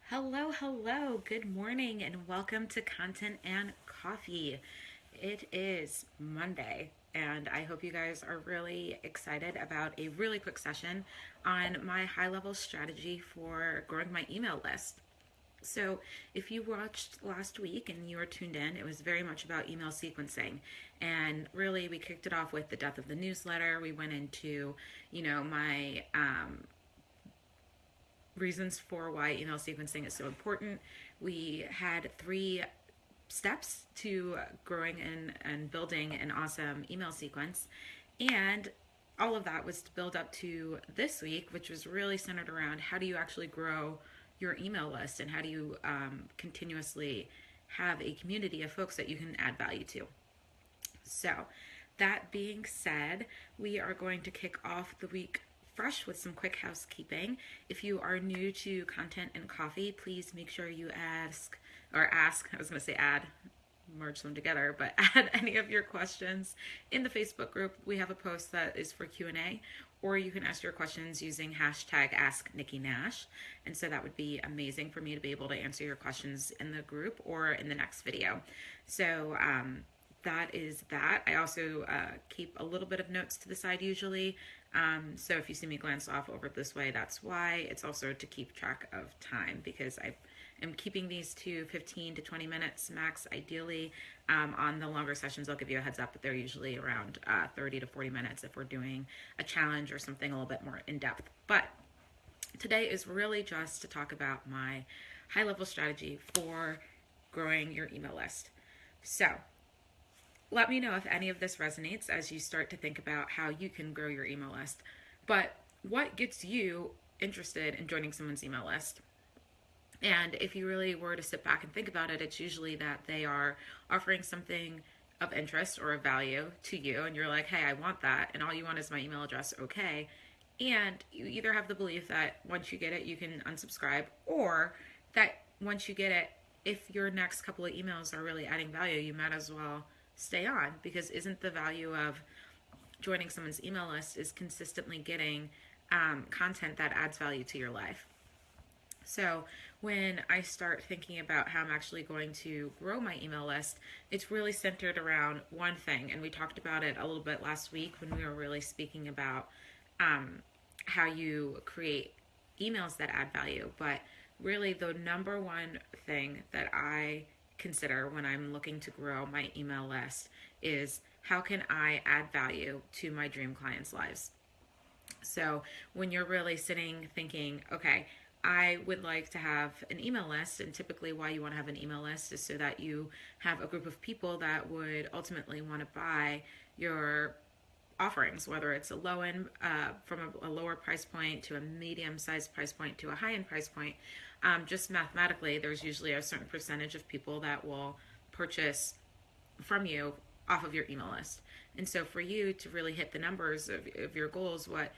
Hello, hello, good morning, and welcome to Content and Coffee. It is Monday, and I hope you guys are really excited about a really quick session on my high level strategy for growing my email list. So, if you watched last week and you were tuned in, it was very much about email sequencing. And really, we kicked it off with the death of the newsletter. We went into, my reasons for why email sequencing is so important. We had three steps to growing and building an awesome email sequence. And all of that was to build up to this week, which was really centered around how do you actually grow your email list and how do you continuously have a community of folks that you can add value to. So, that being said, we are going to kick off the week fresh with some quick housekeeping. If you are new to Content and Coffee, please make sure you I was going to say add, merge them together, but add any of your questions in the Facebook group. We have a post that is for Q&A, or you can ask your questions using hashtag AskNikkiNash. And so that would be amazing for me to be able to answer your questions in the group or in the next video. So, that is that. I also keep a little bit of notes to the side usually. So if you see me glance off over this way, that's why. It's also to keep track of time because I am keeping these to 15 to 20 minutes max, ideally. On the longer sessions, I'll give you a heads up, but they're usually around 30 to 40 minutes if we're doing a challenge or something a little bit more in depth. But today is really just to talk about my high level strategy for growing your email list. So, let me know if any of this resonates as you start to think about how you can grow your email list. But what gets you interested in joining someone's email list? And if you really were to sit back and think about it, it's usually that they are offering something of interest or of value to you, and you're like, hey, I want that, and all you want is my email address, okay. And you either have the belief that once you get it, you can unsubscribe, or that once you get it, if your next couple of emails are really adding value, you might as well stay on, because isn't the value of joining someone's email list is consistently getting content that adds value to your life. So when I start thinking about how I'm actually going to grow my email list, it's really centered around one thing. And we talked about it a little bit last week when we were really speaking about how you create emails that add value. But really, the number one thing that I consider when I'm looking to grow my email list is how can I add value to my dream clients' lives? So when you're really sitting thinking, okay, I would like to have an email list, and typically why you want to have an email list is so that you have a group of people that would ultimately want to buy your offerings, whether it's a low end from a lower price point to a medium sized price point to a high end price point. Just mathematically, there's usually a certain percentage of people that will purchase from you off of your email list. And so for you to really hit the numbers of your goals, what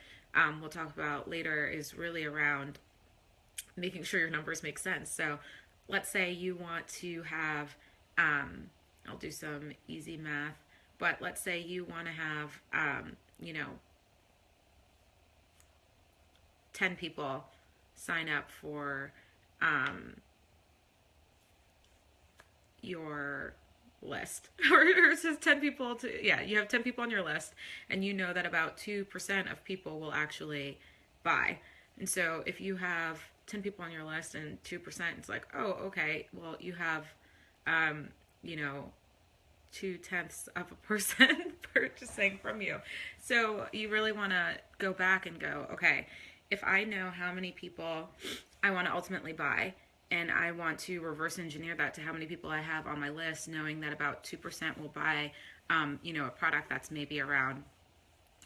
we'll talk about later is really around making sure your numbers make sense. So let's say you want to have, I'll do some easy math, but let's say you want to have, 10 people sign up for your list or it says 10 people you have 10 people on your list, and you know that about 2% of people will actually buy. And so if you have 10 people on your list and 2%, it's like, oh, okay, well, you have you know 0.2 of a person purchasing from you. So you really want to go back and go, okay, if I know how many people I want to ultimately buy, and I want to reverse engineer that to how many people I have on my list, knowing that about 2% will buy, a product that's maybe around,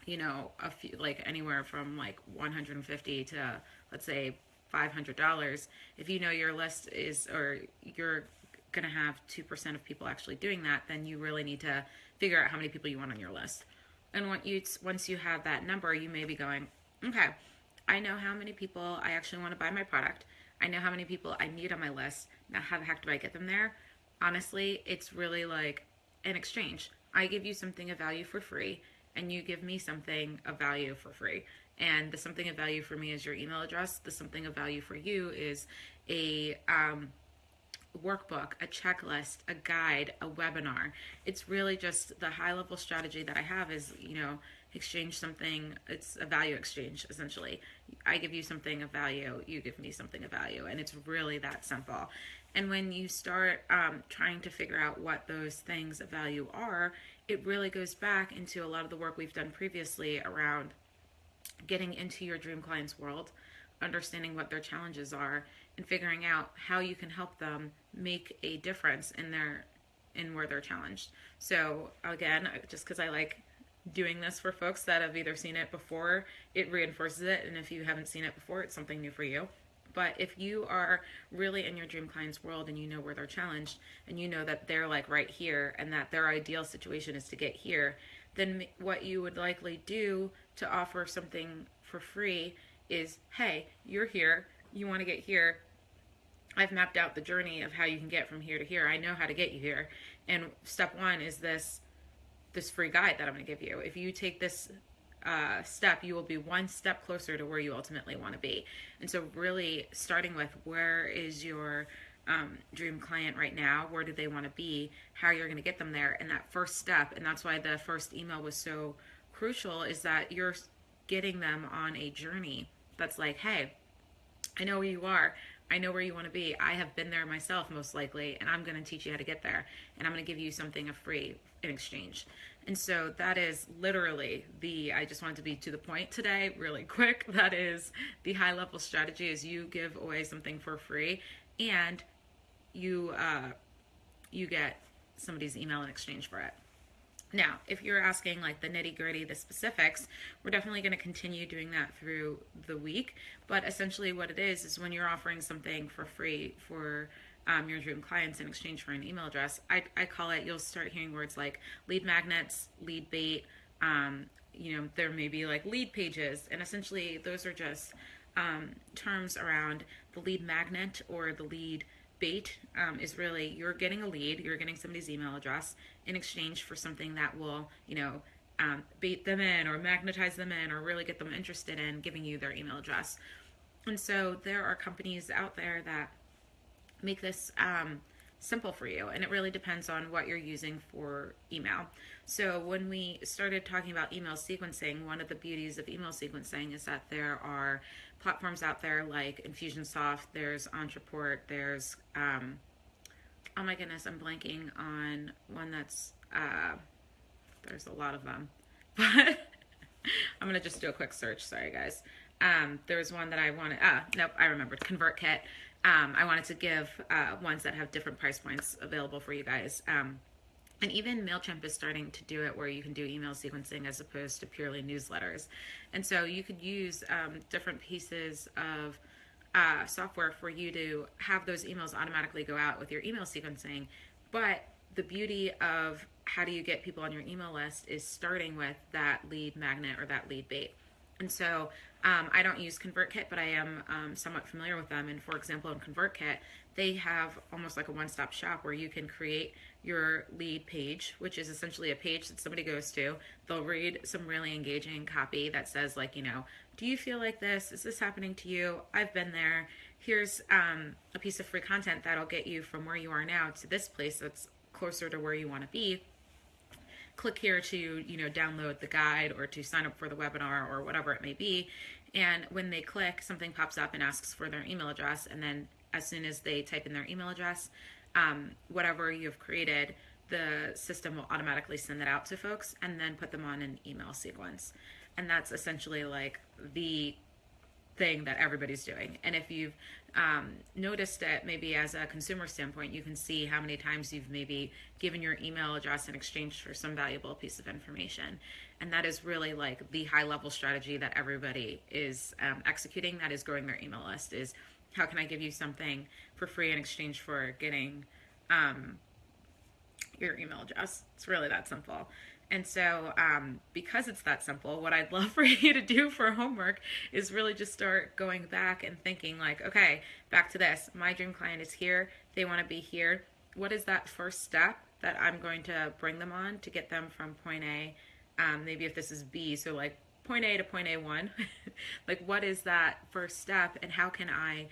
a few, like anywhere from like 150 to, let's say, $500. If you know your list is, or you're going to have 2% of people actually doing that, then you really need to figure out how many people you want on your list. And once you have that number, you may be going, okay, I know how many people I actually want to buy my product. I know how many people I need on my list. Now, how the heck do I get them there? Honestly, it's really like an exchange. I give you something of value for free, and you give me something of value for free. And the something of value for me is your email address. The something of value for you is a workbook, a checklist, a guide, a webinar. It's really just the high level strategy that I have is, exchange something. It's a value exchange, essentially. I give you something of value, you give me something of value. And it's really that simple. And when you start trying to figure out what those things of value are, it really goes back into a lot of the work we've done previously around getting into your dream client's world, understanding what their challenges are, and figuring out how you can help them make a difference in where they're challenged. So again, just because I like doing this for folks that have either seen it before, it reinforces it, and if you haven't seen it before, it's something new for you. But if you are really in your dream client's world and you know where they're challenged and you know that they're like right here and that their ideal situation is to get here, then what you would likely do to offer something for free is, hey, you're here, you want to get here. I've mapped out the journey of how you can get from here to here. I know how to get you here. And step one is this free guide that I'm going to give you. If you take this step, you will be one step closer to where you ultimately want to be. And so really starting with where is your dream client right now, where do they want to be, how you're going to get them there, and that first step, and that's why the first email was so crucial, is that you're getting them on a journey that's like, hey, I know where you are, I know where you want to be, I have been there myself most likely, and I'm going to teach you how to get there, and I'm going to give you something of free in exchange. And so that is literally I just wanted to be to the point today really quick. That is the high level strategy, is you give away something for free and you get somebody's email in exchange for it. Now, if you're asking like the nitty gritty, the specifics, we're definitely going to continue doing that through the week. But essentially what it is when you're offering something for free for your dream clients in exchange for an email address, I call it, you'll start hearing words like lead magnets, lead bait, there may be like lead pages. And essentially those are just terms around the lead magnet or the lead bait. Is really, you're getting a lead, you're getting somebody's email address in exchange for something that will, bait them in or magnetize them in or really get them interested in giving you their email address. And so there are companies out there that make this simple for you, and it really depends on what you're using for email. So when we started talking about email sequencing, one of the beauties of email sequencing is that there are platforms out there like Infusionsoft, there's Entreport, there's oh my goodness, I'm blanking on one that's there's a lot of them, but I'm gonna just do a quick search, sorry guys. There was one that I wanted, nope, I remembered, Convertkit. I wanted to give ones that have different price points available for you guys. And even MailChimp is starting to do it where you can do email sequencing as opposed to purely newsletters. And so you could use different pieces of software for you to have those emails automatically go out with your email sequencing. But the beauty of how do you get people on your email list is starting with that lead magnet or that lead bait. And so I don't use Convertkit, but I am somewhat familiar with them. And for example, in Convertkit, they have almost like a one-stop shop where you can create your lead page, which is essentially a page that somebody goes to. They'll read some really engaging copy that says like, do you feel like this? Is this happening to you? I've been there. Here's a piece of free content that'll get you from where you are now to this place that's closer to where you want to be. Click here to, download the guide or to sign up for the webinar or whatever it may be. And when they click, something pops up and asks for their email address. And then as soon as they type in their email address, whatever you've created, the system will automatically send it out to folks and then put them on an email sequence. And that's essentially like the thing that everybody's doing. And if you've noticed it, maybe as a consumer standpoint, you can see how many times you've maybe given your email address in exchange for some valuable piece of information. And that is really like the high level strategy that everybody is executing, that is growing their email list, is how can I give you something for free in exchange for getting your email address. It's really that simple. And so because it's that simple, what I'd love for you to do for homework is really just start going back and thinking like, okay, back to this. My dream client is here. They want to be here. What is that first step that I'm going to bring them on to get them from point A? Maybe if this is B, so like point A to point A1. Like, what is that first step, and how can I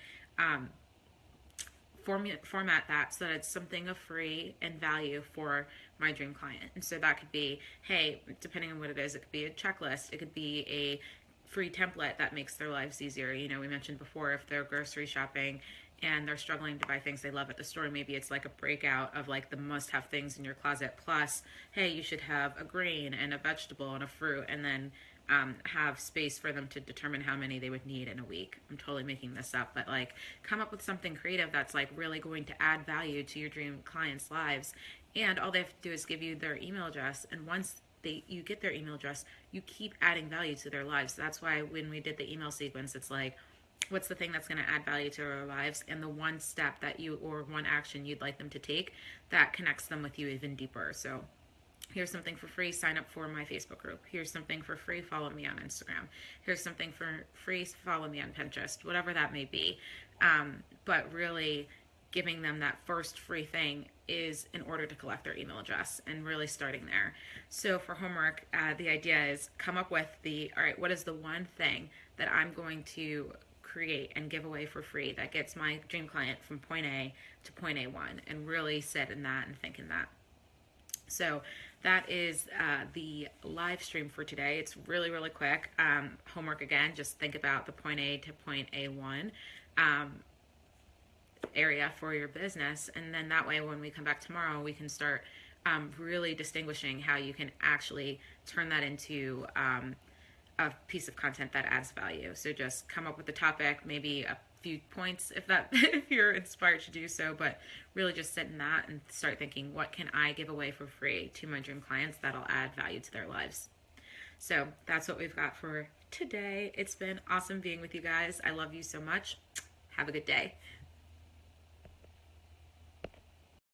format that so that it's something of free and value for my dream client? And so that could be, hey, depending on what it is, it could be a checklist, it could be a free template that makes their lives easier. You know, we mentioned before, if they're grocery shopping and they're struggling to buy things they love at the store, maybe it's like a breakout of like the must-have things in your closet, plus, hey, you should have a grain and a vegetable and a fruit, and then have space for them to determine how many they would need in a week. I'm totally making this up, but like, come up with something creative that's like really going to add value to your dream clients' lives. And all they have to do is give you their email address, and once you get their email address, you keep adding value to their lives. That's why when we did the email sequence, it's like, what's the thing that's going to add value to their lives, and the one step that you, or one action you'd like them to take that connects them with you even deeper. So here's something for free, sign up for my Facebook group. Here's something for free, follow me on Instagram. Here's something for free, follow me on Pinterest, whatever that may be. But really giving them that first free thing is in order to collect their email address, and really starting there. So for homework, the idea is come up with all right, what is the one thing that I'm going to create and give away for free that gets my dream client from point A to point A1, and really sit in that and think in that. So that is the live stream for today. It's really, really quick. Homework again, just think about the point A to point A1 area for your business. And then that way, when we come back tomorrow, we can start really distinguishing how you can actually turn that into a piece of content that adds value. So just come up with the topic, maybe a few points if you're inspired to do so, but really just sit in that and start thinking, what can I give away for free to my dream clients that'll add value to their lives? So that's what we've got for today. It's been awesome being with you guys. I love you so much. Have a good day.